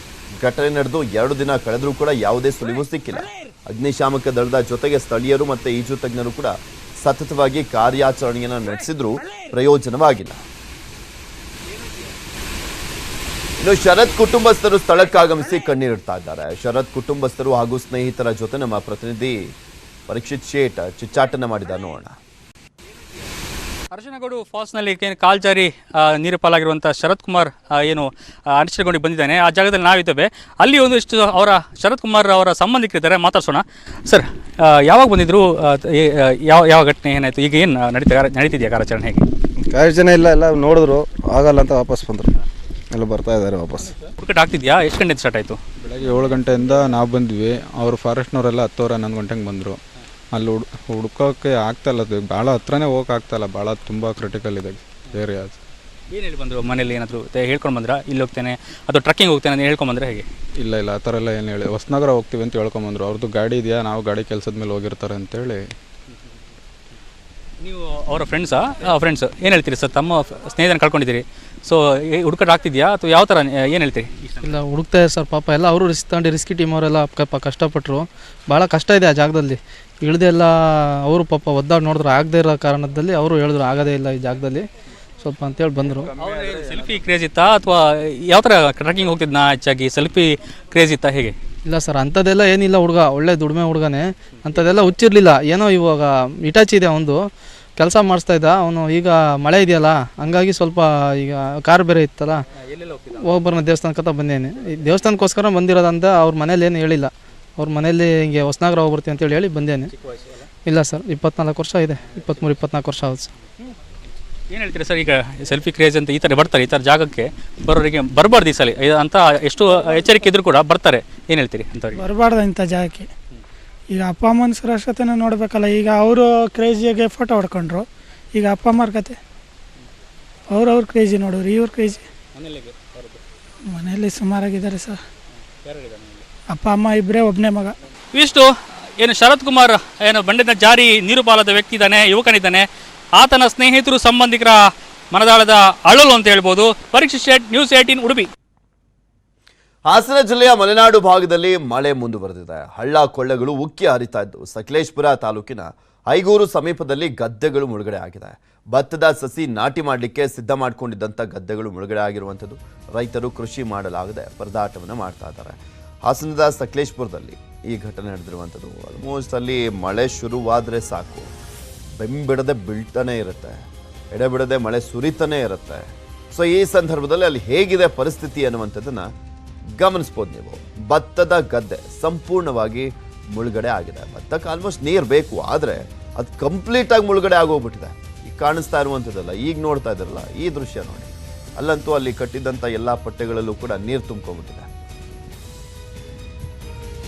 ಘಟನೆ ನಡೆದು 2 ದಿನ ಕಳೆದರೂ ಕೂಡ ಯಾವುದೇ ಸುಳಿವು ಸಿಕ್ಕಿಲ್ಲ. ಅಗ್ನಿಶಾಮಕ ದಳದ ಜೊತೆಗೆ ಸ್ಥಳೀಯರು ಮತ್ತೆ ಈಜು ತಜ್ಞರು ಕೂಡ ಸತತವಾಗಿ ಕಾರ್ಯಾಚರಣೆಯನ್ನು ನಡೆಸಿದ್ರೂ ಪ್ರಯೋಜನವಾಗಿಲ್ಲ. ಇನ್ನು ಶರತ್ ಕುಟುಂಬಸ್ಥರು ಸ್ಥಳಕ್ಕಾಗಮಿಸಿ ಕಣ್ಣೀರಿಡ್ತಾ ಇದ್ದಾರೆ. ಶರತ್ ಕುಟುಂಬಸ್ಥರು ಹಾಗೂ ಸ್ನೇಹಿತರ ಜೊತೆ ನಮ್ಮ ಪ್ರತಿನಿಧಿ ಪರೀಕ್ಷಿತ್ ಶೇಟ್ ಚಿಚ್ಚಾಟನ ಮಾಡಿದ ನೋಡೋಣ. ಅರಶನಗೋಡು ಫಾಲ್ಸ್ನಲ್ಲಿ ಕಾಲ್ಜಾರಿ ನೀರು ಪಾಲಾಗಿರುವಂಥ ಶರತ್ ಕುಮಾರ್ ಏನು ಅರಶನಗೋಡಿಗೆ ಬಂದಿದ್ದಾನೆ. ಆ ಜಾಗದಲ್ಲಿ ನಾವಿದ್ದೇವೆ. ಅಲ್ಲಿ ಒಂದಿಷ್ಟು ಶರತ್ ಕುಮಾರ್ ಅವರ ಸಂಬಂಧಿಕರಿದ್ದಾರೆ, ಮಾತಾಡ್ಸೋಣ. ಸರ್, ಯಾವಾಗ ಬಂದಿದ್ರು? ಯಾವ ಘಟನೆ ಏನಾಯಿತು? ಈಗ ಏನು ನಡೀತಿದೆಯಾ ಕಾರ್ಯಾಚರಣೆ? ಹೇಗೆ ಕಾರ್ಯಾಚರಣೆ? ಎಲ್ಲ ನೋಡಿದ್ರು, ಆಗಲ್ಲ ಅಂತ ವಾಪಸ್ ಬಂದರು. ಎಲ್ಲ ಬರ್ತಾ ಇದ್ದಾರೆ ವಾಪಸ್. ಕ್ರಿಕೆಟ್ ಆಗ್ತಿದ್ಯಾ? ಎಷ್ಟು ಗಂಟೆಯಿಂದ ಸ್ಟಾರ್ಟ್ ಆಯಿತು? ಬೆಳಗ್ಗೆ 7 ಗಂಟೆಯಿಂದ ನಾವು ಬಂದ್ವಿ. ಅವರು ಫಾರೆಸ್ಟ್ನವರೆಲ್ಲ 10-11 ಗಂಟೆಗೆ ಬಂದರು. ಅಲ್ಲಿ ಹುಡ್ಕೋಕ್ಕೆ ಆಗ್ತಾಯಿಲ್ಲ, ಅದು ಭಾಳ ಹತ್ರನೇ ಹೋಗಕ್ಕೆ ಆಗ್ತಾಯಿಲ್ಲ. ಭಾಳ ತುಂಬ ಕ್ರಿಟಿಕಲ್ ಇದೆ ಏರಿಯಾ. ಏನು ಹೇಳಿ ಬಂದರು? ಮನೇಲಿ ಏನಾದರೂ ಹೇಳ್ಕೊಂಡು ಬಂದ್ರಾ? ಇಲ್ಲಿ ಹೋಗ್ತೇನೆ ಅಥವಾ ಟ್ರಕ್ಕಿಂಗ್ ಹೋಗ್ತೇನೆ ಅಂತ ಹೇಳ್ಕೊಂಬಂದ್ರೆ ಹೇಗೆ? ಇಲ್ಲ ಆ ಥರ ಎಲ್ಲ ಏನು ಹೇಳಿ, ಹೊಸನಗರ ಹೋಗ್ತೀವಿ ಅಂತ ಹೇಳ್ಕೊಂಬಂದ್ರು. ಅವ್ರದ್ದು ಗಾಡಿ ಇದೆಯಾ, ನಾವು ಗಾಡಿ ಕೆಲಸದ ಮೇಲೆ ಹೋಗಿರ್ತಾರೆ ಅಂತೇಳಿ. ನೀವು ಅವರ ಫ್ರೆಂಡ್ಸ್ ಏನು ಹೇಳ್ತೀರಿ ಸರ್? ತಮ್ಮ ಸ್ನೇಹಿತನ ಕಳ್ಕೊಂಡಿದ್ದೀರಿ, ಸೊ ಹುಡುಕಾಟ ಆಗ್ತಿದೆಯಾ ಅಥವಾ ಯಾವ ಥರ ಏನು ಹೇಳ್ತೀರಿ? ಇಲ್ಲ, ಹುಡುಕ್ತಾ ಇದೆ ಸರ್. ಪಾಪ ಎಲ್ಲ ಅವರು ರಿಸ್ಕಿ ಟೀಮ್ ಅವರೆಲ್ಲ ಕಷ್ಟಪಟ್ಟರು. ಭಾಳ ಕಷ್ಟ ಇದೆ ಆ ಜಾಗದಲ್ಲಿ ಇಳಿದೆಲ್ಲ. ಅವರು ಪಾಪ ಒದ್ದಾಡಿ ನೋಡಿದ್ರು, ಆಗದೇ ಇರೋ ಕಾರಣದಲ್ಲಿ ಅವರು ಹೇಳಿದ್ರು ಆಗೋದೇ ಇಲ್ಲ ಈ ಜಾಗದಲ್ಲಿ ಸ್ವಲ್ಪ ಅಂತೇಳಿ ಬಂದರು. ಸೆಲ್ಫಿ ಕ್ರೇಜ್ ಇತ್ತಾ ಅಥವಾ ಯಾವ ಥರ ಟ್ರೆಕ್ಕಿಂಗ್ ಹೋಗ್ತಿದ್ನಾ ಹೆಚ್ಚಾಗಿ? ಸೆಲ್ಫಿ ಕ್ರೇಜ್ ಇತ್ತಾ ಹೇಗೆ? ಇಲ್ಲ ಸರ್, ಅಂಥದ್ದೆಲ್ಲ ಏನಿಲ್ಲ. ಹುಡುಗ ಒಳ್ಳೆ ದುಡಿಮೆ ಹುಡುಗನೇ, ಅಂಥದ್ದೆಲ್ಲ ಹುಚ್ಚಿರಲಿಲ್ಲ. ಏನೋ ಇವಾಗ ಇಟಾಚಿ ಇದೆ, ಒಂದು ಕೆಲಸ ಮಾಡಿಸ್ತಾ ಇದ್ದ ಅವನು. ಈಗ ಮಳೆ ಇದೆಯಲ್ಲ, ಹಂಗಾಗಿ ಸ್ವಲ್ಪ ಈಗ ಕಾರ್ ಬೇರೆ ಇತ್ತಲ್ಲ, ಹೋಗ್ಬರೋಣ ದೇವಸ್ಥಾನಕ್ಕಂತ ಬಂದೇನೆ. ಈ ದೇವಸ್ಥಾನಕ್ಕೋಸ್ಕರ ಬಂದಿರೋದಂತ ಅವ್ರ ಮನೇಲಿ ಏನು ಹೇಳಿಲ್ಲ. ಅವ್ರ ಮನೇಲಿ ಹಿಂಗೆ ಹೊಸನಗರ ಹೋಗ್ಬರ್ತೀವಿ ಅಂತೇಳಿ ಹೇಳಿ ಬಂದೇನೆ. ಇಲ್ಲ ಸರ್, 24 ವರ್ಷ ಇದೆ, 23-24 ವರ್ಷ ಹೌದು ಸರ್. ಏನು ಹೇಳ್ತೀರಿ ಸರ್? ಈಗ ಸೆಲ್ಫಿ ಕ್ರೇಜ್ ಅಂತ ಈ ಥರ ಬರ್ತಾರೆ, ಈ ಥರ ಜಾಗಕ್ಕೆ ಬರೋರಿಗೆ ಬರಬಾರ್ದು ಈ ಸಲ ಅಂತ ಎಷ್ಟು ಎಚ್ಚರಿಕೆ ಇದ್ರೂ ಕೂಡ ಬರ್ತಾರೆ. ಏನು ಹೇಳ್ತೀರಿ ಅಂಥವ್ರಿಗೆ? ಬರಬಾರ್ದು ಇಂಥ ಜಾಗಕ್ಕೆ. ಈಗ ಅಪ್ಪ ಅಮ್ಮನ ಸುರಕ್ಷತೆನ ನೋಡಬೇಕಲ್ಲ. ಈಗ ಅವರು ಕ್ರೇಜಿಯಾಗೆ ಫೋಟೋ ಹೊಡ್ಕೊಂಡ್ರು, ಈಗ ಅಪ್ಪ ಅಮ್ಮರ ಕತೆ ಅವ್ರವ್ರ ಕ್ರೇಜಿ ನೋಡೋರು, ಇವ್ರ ಕ್ರೇಜಿ. ಮನೆಯಲ್ಲಿ ಸುಮಾರಾಗಿದ್ದಾರೆ ಸರ್, ಅಪ್ಪ ಅಮ್ಮ ಇಬ್ಬರೇ, ಒಬ್ಬನೇ ಮಗ. ಇವಿಷ್ಟು ಏನು ಶರತ್ ಕುಮಾರ್ ಏನು ಬಂಡೆದ ಜಾರಿ ನೀರು ಪಾಲದ ವ್ಯಕ್ತಿ ಇದ್ದಾನೆ, ಯುವಕನಿದ್ದಾನೆ. ಆತನ ಸ್ನೇಹಿತರು ಸಂಬಂಧಿಕರ ಮನದಾಳದ ಅಳಲು ಅಂತ ಹೇಳ್ಬೋದು. ಪರೀಕ್ಷಿತ್ ಶೇಟ್, ನ್ಯೂಸ್ 18 ಉಡುಪಿ. ಹಾಸನ ಜಿಲ್ಲೆಯ ಮಲೆನಾಡು ಭಾಗದಲ್ಲಿ ಮಳೆ ಮುಂದುವರೆದಿದೆ. ಹಳ್ಳ ಕೊಳ್ಳಗಳು ಉಕ್ಕಿ ಹರಿತಾ ಇದ್ದು ಸಕಲೇಶಪುರ ತಾಲೂಕಿನ ಐಗೂರು ಸಮೀಪದಲ್ಲಿ ಗದ್ದೆಗಳು ಮುಳುಗಡೆ ಆಗಿದೆ. ಭತ್ತದ ಸಸಿ ನಾಟಿ ಮಾಡಲಿಕ್ಕೆ ಸಿದ್ಧ ಮಾಡಿಕೊಂಡಿದ್ದಂಥ ಗದ್ದೆಗಳು ಮುಳುಗಡೆ ಆಗಿರುವಂಥದ್ದು. ರೈತರು ಕೃಷಿ ಮಾಡಲಾಗದೆ ಪರದಾಟವನ್ನು ಮಾಡ್ತಾ ಇದ್ದಾರೆ. ಹಾಸನದ ಸಕಲೇಶಪುರದಲ್ಲಿ ಈ ಘಟನೆ ನಡೆದಿರುವಂಥದ್ದು. ಆಲ್ಮೋಸ್ಟ್ ಅಲ್ಲಿ ಮಳೆ ಶುರುವಾದರೆ ಸಾಕು, ಬೆಂಬಿಡದೆ ಬೀಳ್ತಾನೆ ಇರುತ್ತೆ, ಎಡೆಬಿಡದೆ ಮಳೆ ಸುರಿತಾನೆ ಇರುತ್ತೆ. ಸೊ ಈ ಸಂದರ್ಭದಲ್ಲಿ ಅಲ್ಲಿ ಹೇಗಿದೆ ಪರಿಸ್ಥಿತಿ ಅನ್ನುವಂಥದ್ದನ್ನು ಗಮನಿಸ್ಬೋದು ನೀವು. ಭತ್ತದ ಗದ್ದೆ ಸಂಪೂರ್ಣವಾಗಿ ಮುಳುಗಡೆ ಆಗಿದೆ. ಭತ್ತಕ್ಕೆ ಆಲ್ಮೋಸ್ಟ್ ನೀರು ಬೇಕು, ಆದರೆ ಅದು ಕಂಪ್ಲೀಟಾಗಿ ಮುಳುಗಡೆ ಆಗೋಗ್ಬಿಟ್ಟಿದೆ. ಈಗ ಕಾಣಿಸ್ತಾ ಇರುವಂಥದ್ದಲ್ಲ, ಈಗ ನೋಡ್ತಾ ಇದ್ದಾರಲ್ಲ ಈ ದೃಶ್ಯ ನೋಡಿ. ಅಲ್ಲಂತೂ ಅಲ್ಲಿ ಕಟ್ಟಿದ್ದಂಥ ಎಲ್ಲ ಪಟ್ಟೆಗಳಲ್ಲೂ ಕೂಡ ನೀರು ತುಂಬ್ಕೊಂಡ್ಬಿಟ್ಟಿದೆ.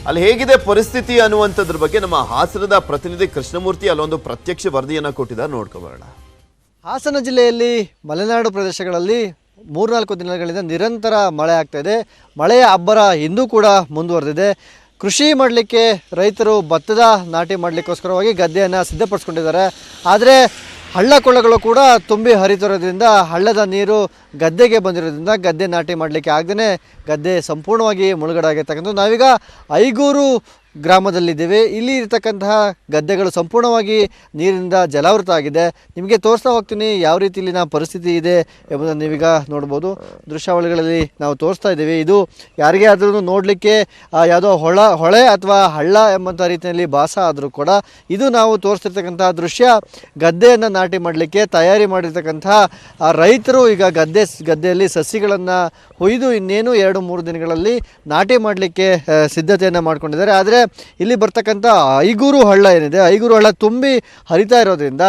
ಅಲ್ಲಿ ಹೇಗಿದೆ ಪರಿಸ್ಥಿತಿ ಅನ್ನುವಂಥದ್ರ ಬಗ್ಗೆ ನಮ್ಮ ಹಾಸನದ ಪ್ರತಿನಿಧಿ ಕೃಷ್ಣಮೂರ್ತಿ ಅಲ್ಲೊಂದು ಪ್ರತ್ಯಕ್ಷ ವರದಿಯನ್ನು ಕೊಟ್ಟಿದ್ದಾರೆ, ನೋಡ್ಕೊಬರೋಣ. ಹಾಸನ ಜಿಲ್ಲೆಯಲ್ಲಿ ಮಲೆನಾಡು ಪ್ರದೇಶಗಳಲ್ಲಿ 3-4 ದಿನಗಳಿಂದ ನಿರಂತರ ಮಳೆ ಆಗ್ತಾ ಇದೆ. ಮಳೆಯ ಅಬ್ಬರ ಇಂದೂ ಕೂಡ ಮುಂದುವರೆದಿದೆ. ಕೃಷಿ ಮಾಡಲಿಕ್ಕೆ ರೈತರು ಭತ್ತದ ನಾಟಿ ಮಾಡಲಿಕ್ಕೋಸ್ಕರವಾಗಿ ಗದ್ದೆಯನ್ನು ಸಿದ್ಧಪಡಿಸ್ಕೊಂಡಿದ್ದಾರೆ. ಆದರೆ ಹಳ್ಳ ಕೊಳ್ಳಗಳು ಕೂಡ ತುಂಬಿ ಹರಿತಿರೋದ್ರಿಂದ, ಹಳ್ಳದ ನೀರು ಗದ್ದೆಗೆ ಬಂದಿರೋದ್ರಿಂದ ಗದ್ದೆ ನಾಟಿ ಮಾಡಲಿಕ್ಕೆ ಆಗದೇ ಗದ್ದೆ ಸಂಪೂರ್ಣವಾಗಿ ಮುಳುಗಡೆ ಆಗಿರ್ತಕ್ಕಂಥದ್ದು. ನಾವೀಗ ಐಗೂರು ಗ್ರಾಮದಲ್ಲಿದ್ದೇವೆ. ಇಲ್ಲಿ ಇರತಕ್ಕಂತಹ ಗದ್ದೆಗಳು ಸಂಪೂರ್ಣವಾಗಿ ನೀರಿನಿಂದ ಜಲಾವೃತ ಆಗಿದೆ. ನಿಮಗೆ ತೋರಿಸ್ತಾ ಹೋಗ್ತೀನಿ ಯಾವ ರೀತಿ ಇಲ್ಲಿನ ಪರಿಸ್ಥಿತಿ ಇದೆ ಎಂಬುದನ್ನು ನೀವೀಗ ನೋಡ್ಬೋದು. ದೃಶ್ಯಾವಳಿಗಳಲ್ಲಿ ನಾವು ತೋರಿಸ್ತಾ ಇದ್ದೀವಿ. ಇದು ಯಾರಿಗೇ ಆದ್ರೂ ನೋಡಲಿಕ್ಕೆ ಯಾವುದೋ ಹೊಳೆ ಅಥವಾ ಹಳ್ಳ ಎಂಬಂಥ ರೀತಿಯಲ್ಲಿ ಭಾಸ ಆದರೂ ಕೂಡ ಇದು ನಾವು ತೋರಿಸ್ತಿರ್ತಕ್ಕಂಥ ದೃಶ್ಯ ಗದ್ದೆಯನ್ನು ನಾಟಿ ಮಾಡಲಿಕ್ಕೆ ತಯಾರಿ ಮಾಡಿರ್ತಕ್ಕಂಥ ರೈತರು ಈಗ ಗದ್ದೆಯಲ್ಲಿ ಸಸಿಗಳನ್ನು ಕೊಯ್ದು ಇನ್ನೇನು 2-3 ದಿನಗಳಲ್ಲಿ ನಾಟಿ ಮಾಡಲಿಕ್ಕೆ ಸಿದ್ಧತೆಯನ್ನು ಮಾಡ್ಕೊಂಡಿದ್ದಾರೆ. ಆದರೆ ಇಲ್ಲಿ ಬರ್ತಕ್ಕಂಥ ಐಗೂರು ಹಳ್ಳ ಏನಿದೆ, ಐಗೂರು ಹಳ್ಳ ತುಂಬಿ ಹರಿತಾ ಇರೋದ್ರಿಂದ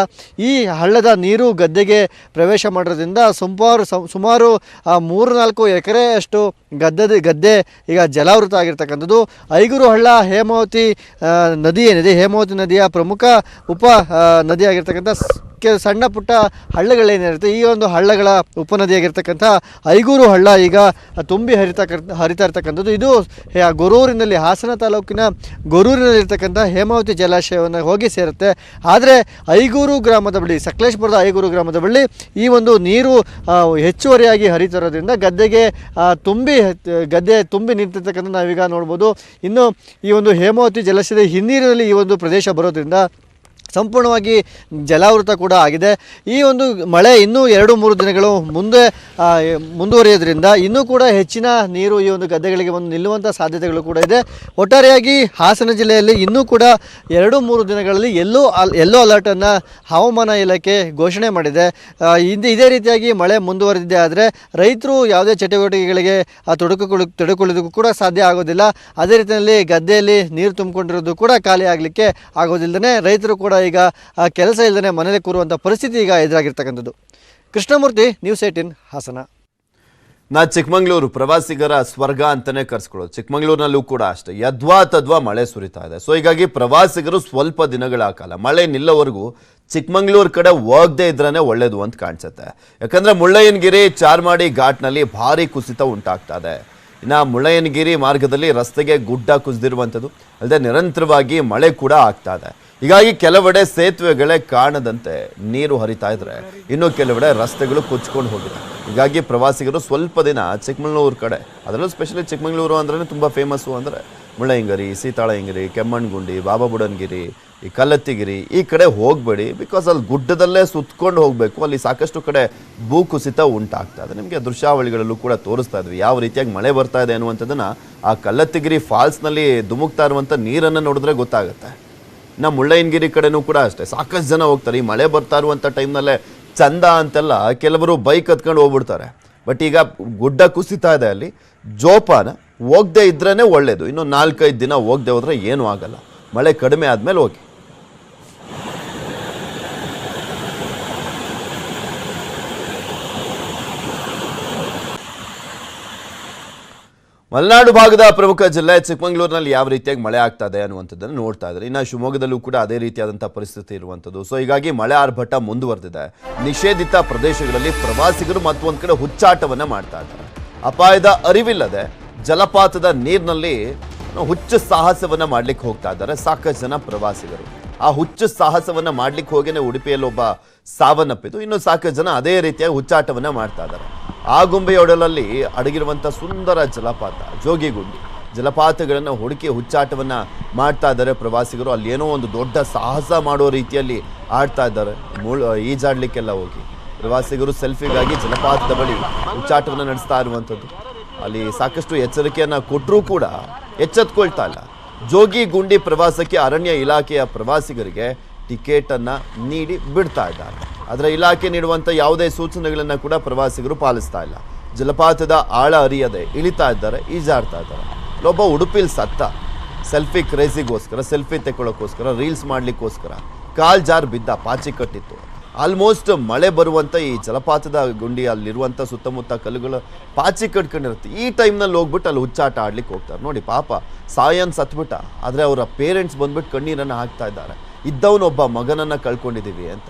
ಈ ಹಳ್ಳದ ನೀರು ಗದ್ದೆಗೆ ಪ್ರವೇಶ ಮಾಡಿರೋದ್ರಿಂದ ಸುಮಾರು 3-4 ಎಕರೆಯಷ್ಟು ಗದ್ದೆ ಈಗ ಜಲಾವೃತ ಆಗಿರ್ತಕ್ಕಂಥದ್ದು. ಐಗೂರು ಹಳ್ಳ ಹೇಮಾವತಿ ನದಿ ಏನಿದೆ, ಹೇಮಾವತಿ ನದಿಯ ಪ್ರಮುಖ ಉಪ ನದಿಯಾಗಿರ್ತಕ್ಕಂಥ ಸಣ್ಣ ಪುಟ್ಟ ಹಳ್ಳಗಳೇನಿರುತ್ತೆ, ಈ ಒಂದು ಹಳ್ಳಗಳ ಉಪನದಿಯಾಗಿರ್ತಕ್ಕಂಥ ಐಗೂರು ಹಳ್ಳ ಈಗ ತುಂಬಿ ಹರಿತಾ ಇರ್ತಕ್ಕಂಥದ್ದು. ಇದು ಗೊರೂರಿನಲ್ಲಿ, ಹಾಸನ ತಾಲೂಕಿನ ಗೊರೂರಿನಲ್ಲಿರ್ತಕ್ಕಂಥ ಹೇಮಾವತಿ ಜಲಾಶಯವನ್ನು ಹೋಗಿ ಸೇರುತ್ತೆ. ಆದರೆ ಐಗೂರು ಗ್ರಾಮದ ಬಳಿ, ಸಕಲೇಶಪುರದ ಐಗೂರು ಗ್ರಾಮದ ಬಳಿ ಈ ಒಂದು ನೀರು ಹೆಚ್ಚುವರಿಯಾಗಿ ಹರಿತಿರೋದ್ರಿಂದ ಗದ್ದೆ ತುಂಬಿ ನಿಂತಿರ್ತಕ್ಕಂಥ ನಾವೀಗ ನೋಡ್ಬೋದು. ಇನ್ನು ಈ ಒಂದು ಹೇಮಾವತಿ ಜಲಾಶಯದ ಹಿನ್ನೀರಿನಲ್ಲಿ ಈ ಒಂದು ಪ್ರದೇಶ ಬರೋದ್ರಿಂದ ಸಂಪೂರ್ಣವಾಗಿ ಜಲಾವೃತ ಕೂಡ ಆಗಿದೆ. ಈ ಒಂದು ಮಳೆ ಇನ್ನೂ 2-3 ದಿನಗಳು ಮುಂದುವರಿಯೋದ್ರಿಂದ ಇನ್ನೂ ಕೂಡ ಹೆಚ್ಚಿನ ನೀರು ಈ ಒಂದು ಗದ್ದೆಗಳಿಗೆ ಬಂದು ನಿಲ್ಲುವಂಥ ಸಾಧ್ಯತೆಗಳು ಕೂಡ ಇದೆ. ಒಟ್ಟಾರೆಯಾಗಿ ಹಾಸನ ಜಿಲ್ಲೆಯಲ್ಲಿ ಇನ್ನೂ ಕೂಡ 2-3 ದಿನಗಳಲ್ಲಿ ಯೆಲ್ಲೋ ಅಲರ್ಟನ್ನು ಹವಾಮಾನ ಇಲಾಖೆ ಘೋಷಣೆ ಮಾಡಿದೆ. ಇದೇ ರೀತಿಯಾಗಿ ಮಳೆ ಮುಂದುವರೆದಿದೆ ಆದರೆ ರೈತರು ಯಾವುದೇ ಚಟುವಟಿಕೆಗಳಿಗೆ ತೊಡಕೊಳ್ಳೋದಕ್ಕೂ ಕೂಡ ಸಾಧ್ಯ ಆಗೋದಿಲ್ಲ. ಅದೇ ರೀತಿಯಲ್ಲಿ ಗದ್ದೆಯಲ್ಲಿ ನೀರು ತುಂಬಿಕೊಂಡಿರೋದು ಕೂಡ ಖಾಲಿ ಆಗಲಿಕ್ಕೆ ಆಗೋದಿಲ್ಲದೇ ರೈತರು ಕೂಡ ಈಗ ಕೆಲಸ ಇಲ್ಲದೇ ಮನೇಲಿ ಕೂರುವಂಥ ಪರಿಸ್ಥಿತಿ ಈಗ ಎದುರಾಗಿರ್ತಕ್ಕಂಥದ್ದು. ಕೃಷ್ಣಮೂರ್ತಿ, ನ್ಯೂಸ್ 18 ಹಾಸನ. ಚಿಕ್ಕಮಂಗ್ಳೂರು ಪ್ರವಾಸಿಗರ ಸ್ವರ್ಗ ಅಂತಾನೆ ಕರ್ಸ್ಕೊಳ್ಳೋದು. ಚಿಕ್ಕಮಂಗ್ಳೂರಿನಲ್ಲೂ ಕೂಡ ಅಷ್ಟೇ ಯದ್ವಾ ಮಳೆ ಸುರಿತಾ ಇದೆ. ಸೊ ಹೀಗಾಗಿ ಪ್ರವಾಸಿಗರು ಸ್ವಲ್ಪ ದಿನಗಳ ಕಾಲ ಮಳೆ ನಿಲ್ಲೋವರೆಗೂ ಚಿಕ್ಕಮಂಗ್ಳೂರು ಕಡೆ ಹೋಗದೆ ಇದ್ರೇ ಒಳ್ಳೇದು ಅಂತ ಕಾಣಿಸುತ್ತೆ. ಯಾಕಂದ್ರೆ ಮುಳ್ಳಯ್ಯನಗಿರಿ ಚಾರ್ಮಾಡಿ ಘಾಟ್ನಲ್ಲಿ ಭಾರಿ ಕುಸಿತ ಉಂಟಾಗ್ತಾ ಇದೆ. ಇನ್ನು ಮುಳ್ಳಯ್ಯನಗಿರಿ ಮಾರ್ಗದಲ್ಲಿ ರಸ್ತೆಗೆ ಗುಡ್ಡ ಕುಸಿದಿರುವಂಥದ್ದು ಅಲ್ಲದೆ ನಿರಂತರವಾಗಿ ಮಳೆ ಕೂಡ ಆಗ್ತಾ ಇದೆ. ಹೀಗಾಗಿ ಕೆಲವೆಡೆ ಸೇತುವೆಗಳೇ ಕಾಣದಂತೆ ನೀರು ಹರಿತಾ ಇದ್ರೆ, ಇನ್ನು ಕೆಲವೆಡೆ ರಸ್ತೆಗಳು ಕೊಚ್ಕೊಂಡು ಹೋಗಿದೆ. ಹೀಗಾಗಿ ಪ್ರವಾಸಿಗರು ಸ್ವಲ್ಪ ದಿನ ಚಿಕ್ಕಮಗಳೂರು ಕಡೆ, ಅದರಲ್ಲೂ ಸ್ಪೆಷಲಿ ಚಿಕ್ಕಮಗಳೂರು ಅಂದ್ರೆ ತುಂಬಾ ಫೇಮಸ್ಸು ಅಂದರೆ ಮುಳ್ಳಯ್ಯನಗಿರಿ, ಸೀತಾಳಯ್ಯನಗಿರಿ, ಕೆಮ್ಮಣ್ಣಗುಂಡಿ, ಬಾಬಾ ಬುಡನ್ಗಿರಿ, ಈ ಕಲ್ಲತ್ತಿಗಿರಿ ಈ ಕಡೆ ಹೋಗಬೇಡಿ. ಬಿಕಾಸ್ ಅಲ್ಲಿ ಗುಡ್ಡದಲ್ಲೇ ಸುತ್ಕೊಂಡು ಹೋಗಬೇಕು. ಅಲ್ಲಿ ಸಾಕಷ್ಟು ಕಡೆ ಭೂಕುಸಿತ ಉಂಟಾಗ್ತಾ ಇದೆ. ನಿಮಗೆ ದೃಶ್ಯಾವಳಿಗಳಲ್ಲೂ ಕೂಡ ತೋರಿಸ್ತಾ ಇದ್ವಿ ಯಾವ ರೀತಿಯಾಗಿ ಮಳೆ ಬರ್ತಾ ಇದೆ ಅನ್ನುವಂಥದ್ದನ್ನ. ಆ ಕಲ್ಲತ್ತಿಗಿರಿ ಫಾಲ್ಸ್ನಲ್ಲಿ ಧುಮುಕ್ತಾ ಇರುವಂಥ ನೀರನ್ನು ನೋಡಿದ್ರೆ ಗೊತ್ತಾಗುತ್ತೆ. ನಮ್ಮ ಮುಳ್ಳಯ್ಯನಗಿರಿ ಕಡೆನೂ ಕೂಡ ಅಷ್ಟೇ ಸಾಕಷ್ಟು ಜನ ಹೋಗ್ತಾರೆ. ಈ ಮಳೆ ಬರ್ತಾ ಇರುವಂಥ ಟೈಮ್ನಲ್ಲೇ ಚಂದ ಅಂತೆಲ್ಲ ಕೆಲವರು ಬೈಕ್ ಹತ್ಕೊಂಡು ಹೋಗ್ಬಿಡ್ತಾರೆ. ಬಟ್ ಈಗ ಗುಡ್ಡ ಕುಸಿತಾ ಇದೆ, ಅಲ್ಲಿ ಜೋಪಾನ, ಹೋಗದೆ ಇದ್ರೇ ಒಳ್ಳೇದು. ಇನ್ನು 4-5 ದಿನ ಹೋಗದೆ ಹೋದ್ರೆ ಏನೂ ಆಗಲ್ಲ. ಮಳೆ ಕಡಿಮೆ ಆದಮೇಲೆ ಹೋಗಿ. ಮಲೆನಾಡು ಭಾಗದ ಪ್ರಮುಖ ಜಿಲ್ಲೆ ಚಿಕ್ಕಮಗಳೂರಿನಲ್ಲಿ ಯಾವ ರೀತಿಯಾಗಿ ಮಳೆ ಆಗ್ತಾ ಇದೆ ಅನ್ನುವಂಥದ್ದನ್ನು ನೋಡ್ತಾ ಇದ್ದಾರೆ. ಇನ್ನು ಶಿವಮೊಗ್ಗದಲ್ಲೂ ಕೂಡ ಅದೇ ರೀತಿಯಾದಂಥ ಪರಿಸ್ಥಿತಿ ಇರುವಂಥದ್ದು. ಸೊ ಹೀಗಾಗಿ ಮಳೆ ಆರ್ಭಟ ಮುಂದುವರೆದಿದೆ. ನಿಷೇಧಿತ ಪ್ರದೇಶಗಳಲ್ಲಿ ಪ್ರವಾಸಿಗರು ಮತ್ತೊಂದು ಕಡೆ ಹುಚ್ಚಾಟವನ್ನ ಮಾಡ್ತಾ ಇದ್ದಾರೆ. ಅಪಾಯದ ಅರಿವಿಲ್ಲದೆ ಜಲಪಾತದ ನೀರಿನಲ್ಲಿ ಹುಚ್ಚು ಸಾಹಸವನ್ನ ಮಾಡ್ಲಿಕ್ಕೆ ಹೋಗ್ತಾ ಇದ್ದಾರೆ ಸಾಕಷ್ಟು ಜನ ಪ್ರವಾಸಿಗರು. ಆ ಹುಚ್ಚು ಸಾಹಸವನ್ನ ಮಾಡ್ಲಿಕ್ಕೆ ಹೋಗೇನೆ ಉಡುಪಿಯಲ್ಲಿ ಒಬ್ಬ ಸಾವನ್ನಪ್ಪಿದ್ದು. ಇನ್ನು ಸಾಕಷ್ಟು ಜನ ಅದೇ ರೀತಿಯಾಗಿ ಹುಚ್ಚಾಟವನ್ನ ಮಾಡ್ತಾ ಇದ್ದಾರೆ. ಆಗುಂಬೆಯೊಡಲಲ್ಲಿ ಅಡಗಿರುವಂಥ ಸುಂದರ ಜಲಪಾತ ಜೋಗಿಗುಂಡಿ ಜಲಪಾತಗಳನ್ನು ಹುಡುಕಿ ಹುಚ್ಚಾಟವನ್ನ ಮಾಡ್ತಾ ಇದ್ದಾರೆ ಪ್ರವಾಸಿಗರು. ಅಲ್ಲಿ ಏನೋ ಒಂದು ದೊಡ್ಡ ಸಾಹಸ ಮಾಡೋ ರೀತಿಯಲ್ಲಿ ಆಡ್ತಾ ಇದ್ದಾರೆ. ಈಜಾಡ್ಲಿಕ್ಕೆಲ್ಲ ಹೋಗಿ ಪ್ರವಾಸಿಗರು ಸೆಲ್ಫಿಗಾಗಿ ಜಲಪಾತದ ಬಳಿ ಹುಚ್ಚಾಟವನ್ನು ನಡೆಸ್ತಾ ಇರುವಂಥದ್ದು. ಅಲ್ಲಿ ಸಾಕಷ್ಟು ಎಚ್ಚರಿಕೆಯನ್ನು ಕೊಟ್ಟರೂ ಕೂಡ ಎಚ್ಚೆತ್ಕೊಳ್ತಾ ಇಲ್ಲ. ಜೋಗಿ ಗುಂಡಿ ಪ್ರವಾಸಕ್ಕೆ ಅರಣ್ಯ ಇಲಾಖೆಯ ಪ್ರವಾಸಿಗರಿಗೆ ಟಿಕೆಟನ್ನು ನೀಡಿ ಬಿಡ್ತಾ ಇದ್ದಾರೆ. ಆದರೆ ಇಲಾಖೆ ನೀಡುವಂಥ ಯಾವುದೇ ಸೂಚನೆಗಳನ್ನು ಕೂಡ ಪ್ರವಾಸಿಗರು ಪಾಲಿಸ್ತಾ ಇಲ್ಲ. ಜಲಪಾತದ ಆಳ ಅರಿಯದೆ ಇಳಿತಾ ಇದ್ದಾರೆ, ಈಜಾಡ್ತಾ ಇದ್ದಾರೆ. ಒಬ್ಬ ಉಡುಪಿಲಿ ಸತ್ತ ಸೆಲ್ಫಿ ಕ್ರೇಜಿಗೋಸ್ಕರ, ಸೆಲ್ಫಿ ತೆಕ್ಕೊಳ್ಳೋಕ್ಕೋಸ್ಕರ, ರೀಲ್ಸ್ ಮಾಡಲಿಕ್ಕೋಸ್ಕರ ಕಾಲ್ ಜಾರ್ ಬಿದ್ದ, ಪಾಚಿ ಕಟ್ಟಿತ್ತು. ಆಲ್ಮೋಸ್ಟ್ ಮಳೆ ಬರುವಂಥ ಈ ಜಲಪಾತದ ಗುಂಡಿ ಅಲ್ಲಿರುವಂಥ ಸುತ್ತಮುತ್ತ ಕಲ್ಲುಗಳು ಪಾಚಿ ಕಟ್ಕೊಂಡಿರುತ್ತೆ. ಈ ಟೈಮ್ನಲ್ಲಿ ಹೋಗ್ಬಿಟ್ಟು ಅಲ್ಲಿ ಹುಚ್ಚಾಟ ಆಡ್ಲಿಕ್ಕೆ ಹೋಗ್ತಾರೆ. ನೋಡಿ ಪಾಪ ಸಾಯನ್ ಸತ್ಬಿಟ್ಟ, ಆದರೆ ಅವರ ಪೇರೆಂಟ್ಸ್ ಬಂದ್ಬಿಟ್ಟು ಕಣ್ಣೀರನ್ನು ಹಾಕ್ತಾ ಇದ್ದಾರೆ. ಇದ್ದವನೊಬ್ಬ ಮಗನನ್ನು ಕಳ್ಕೊಂಡಿದ್ದೀವಿ ಅಂತ.